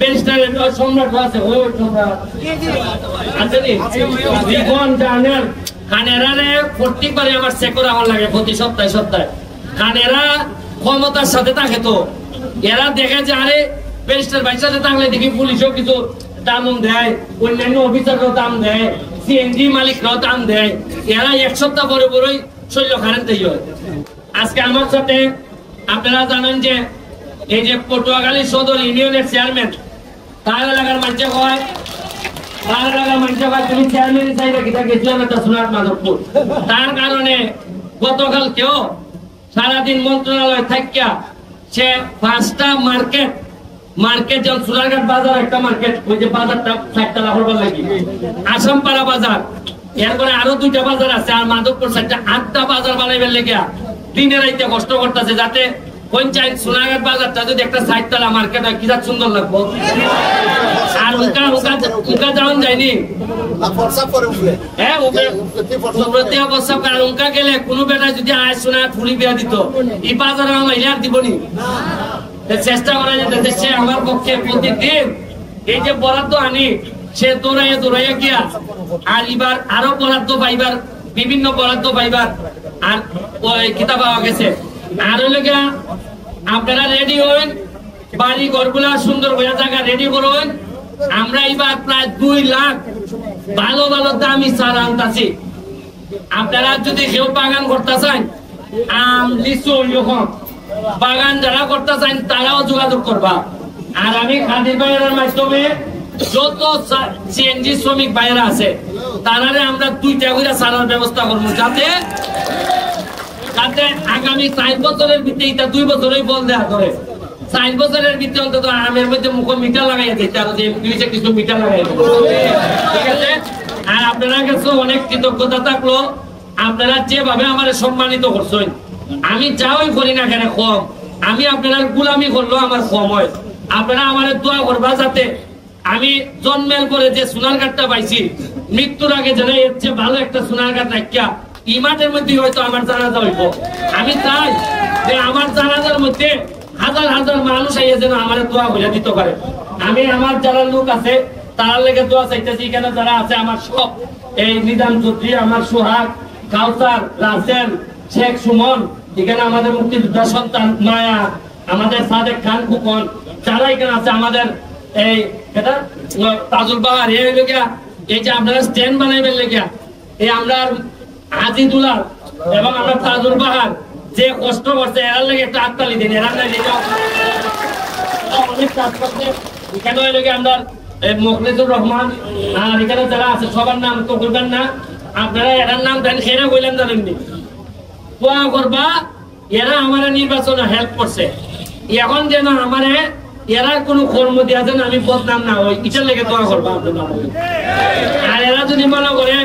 ব্যারিস্টারের সম্রাট আছে ওই সম্রাট আছে নি রিপন জার্নাল খানেরারে প্রত্যেকবারে আমার চেক করা আমার লাগে প্রতি সপ্তাহে খানেরা ক্ষমতার সাথে থাকে তো এরা দেখে যে আরে ব্যারিস্টার ভাইয়ের সাথে থাকলে দেখি পুলিশও কিছু দাম দেয়, অন্যান্য অফিসাররাও দাম দেয়, সিএনজি মালিকরাও দাম দেয়। এরা এক সপ্তাহ পরে পরেই শৈল খারেন তৈরি হয়। আজকে আমার সাথে আপনারা জানেন যে এই যে পটুয়াখালী সদর ইউনিয়নের চেয়ারম্যান তার এলাকার মানুষে হয় তুমি চেয়ারম্যান চাইলে কিনা গেছিলাম একটা সোনার মাধবপুর। তার কারণে গতকাল কেউ সারাদিন মন্ত্রণালয় থাকিয়া সে 5টা মার্কেট যেমন সোনারঘাট বাজার একটা মার্কেট, ওই যে বাজারটা 4টা লাভবার লাগি, আসামপাড়া বাজার, এরপরে আরো 2টা বাজার আছে, আর মাধবপুর 8টা বাজার বানাইবার লেগে দিনে রাইতে কষ্ট করতেছে যাতে পঞ্চায়েত সোনারঘাট বাজারটা যদি একটা 4তলা মার্কেট হয় কি সুন্দর লাগবো। আর উনকা যাওয়ান যায়নি উনকা গেলে কোনো বেটা যদি আয় সোনা ফুলি বিয়া দিত এই বাজারে আমার আর দিবনি। চেষ্টা করা যেতে সে আমার পক্ষে প্রতিদিন এই যে বরাদ্দ আনি সে দৌড়াইয়া গিয়া আর এবার আরো বরাদ্দ পাইবার, বিভিন্ন বরাদ্দ পাইবার আর ওই কিতাব পাওয়া গেছে। আর হইল গিয়া আপনারা রেডি হইন, বাড়ি ঘরগুলা সুন্দর হয়ে জায়গা রেডি করুন। আমরা এবার প্রায় 2 লাখ ভালো দামি চারা আনতাছি। আপনারা যদি কেউ বাগান করতে চান, আম লিচু এরকম বাগান যারা করতে চান তারাও যোগাযোগ করবা। আর আমি খাদির ভাইয়ের মাধ্যমে যত সিএনজি শ্রমিক ভাইয়েরা আছে তারারে আমরা 2টা করে চারার ব্যবস্থা করবো, যাতে আগামী 4 বছরের ভিতরে এটা 2 বছরই বল দেওয়া করে। 4 বছরের ভিতরে অন্তত আমের মধ্যে মুখ মিঠা লাগাইয়া দিতে আরো কিছু মিঠা লাগাই, ঠিক আছে। আর আপনারা কাছে অনেক কৃতজ্ঞতা থাকলো, আপনারা যেভাবে আমার সম্মানিত করছেন। আমি যাওই করি না কেন কম, আমি আপনারা গুলামি করলেও আমার কম হয়। আপনারা আমার দোয়া করবা যাতে আমি জন্মের পরে যে সোনারঘাটটা পাইছি মৃত্যুর আগে যেন এর চেয়ে ভালো একটা সোনারঘাট রাখিয়া এই মাঠের মধ্যে হয়তো আমার জানাজা হইব। আমি চাই যে আমার জানাজার মধ্যে হাজার হাজার মানুষ আইয়া যেন আমার দোয়া হইয়া দিতে পারে। আমি আমার যারা লোক আছে তার লেগে দোয়া চাইতেছি। এখানে যারা আছে আমার সব এই নিজাম চৌধুরী, আমার সোহাগ, কাউসার, রাসেল, শেখ সুমন, এখানে আমাদের মুক্তিযোদ্ধা সন্তান মায়া, আমাদের সাদেক খান খুকন, যারা এখানে আছে, আমাদের এই তাজুল বাহার, এই যে আপনারা স্ট্যান্ড বানাইবেন লেগে এই আমরা আজিদুল্লাহ এবং আমরা তাজুল বাহার যে কষ্ট করছে এরার লেগে একটা হাততালি দিন। এরা অনেক কাজ করছে। এখানে লেগে আমরা মুখলিসুর রহমান, আর এখানে যারা আছে সবার নাম তো করবেন না, আপনারা এরার নাম দেন, সেরা বললেন জানেননি দোয়া করবা। এরা আমার নির্বাচনে হেল্প করছে, এখন যেন আমারে এরা কোনো কর্ম দিয়া যেন আমি বদনাম না হই, ইচ্ছার লেগে দোয়া করবা আপনারা। আর এরা যদি মনে করে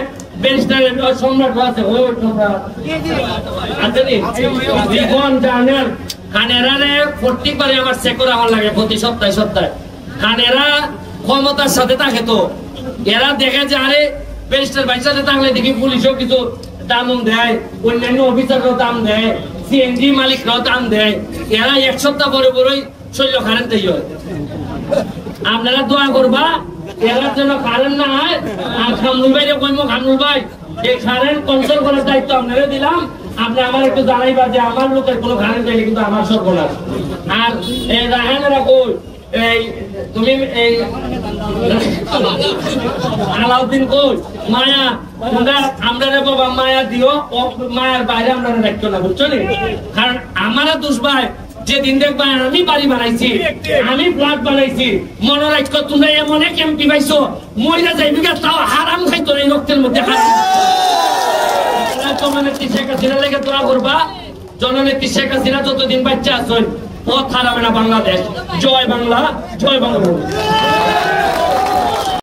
ব্যারিস্টারের সম্রাট আছে ওই সম্রাট আছে নি রিপন জার্নাল খানেরারে প্রত্যেকবারে আমার চেক করা আমার লাগে প্রতি সপ্তাহে। খানেরা ক্ষমতার সাথে থাকে তো এরা দেখে যে আরে ব্যারিস্টার ভাইয়ের সাথে থাকলে দেখি পুলিশও কিছু দাম দেয়, অন্যান্য অফিসাররাও দাম দেয়, সিএনজি মালিকরাও দাম দেয়। এরা এক সপ্তাহ পরে পরেই শৈল খারেন তৈরি হয়। আপনারা দোয়া করবা এরার জন্য কারেন্ট না হয়। আর খামরুল ভাই কইমো, খামরুল ভাই এই কারেন্ট কন্ট্রোল করার দায়িত্ব আপনারা দিলাম, আপনি আমার একটু জানাইবা যে আমার লোকের কোনো কারেন্ট চাইলে কিন্তু আমার সর্বনাশ। আর এই রাহানেরা কই এই তুমি এই আলাউদ্দিন কই মায়া, আমরা রে বাবা মায়া দিও, মায়ার বাইরে আমরা রাখতো না, বুঝছো নি? কারণ আমারা দোষ ভাই যেদিন দেখবা আমি বাড়ি বানাইছি, আমি ফ্ল্যাট বানাইছি, মনে রাখো তোমরা এমন এক এমপি পাইছো মহিলা যাইবি তাও হারাম খাইতো এই রক্তের মধ্যে। জননেত্রী শেখ হাসিনা লেগে দোয়া করবা। জননেত্রী শেখ হাসিনা যতদিন বাচ্চা আছেন পথ হারাবে না বাংলাদেশ। জয় বাংলা, জয় বাংলা।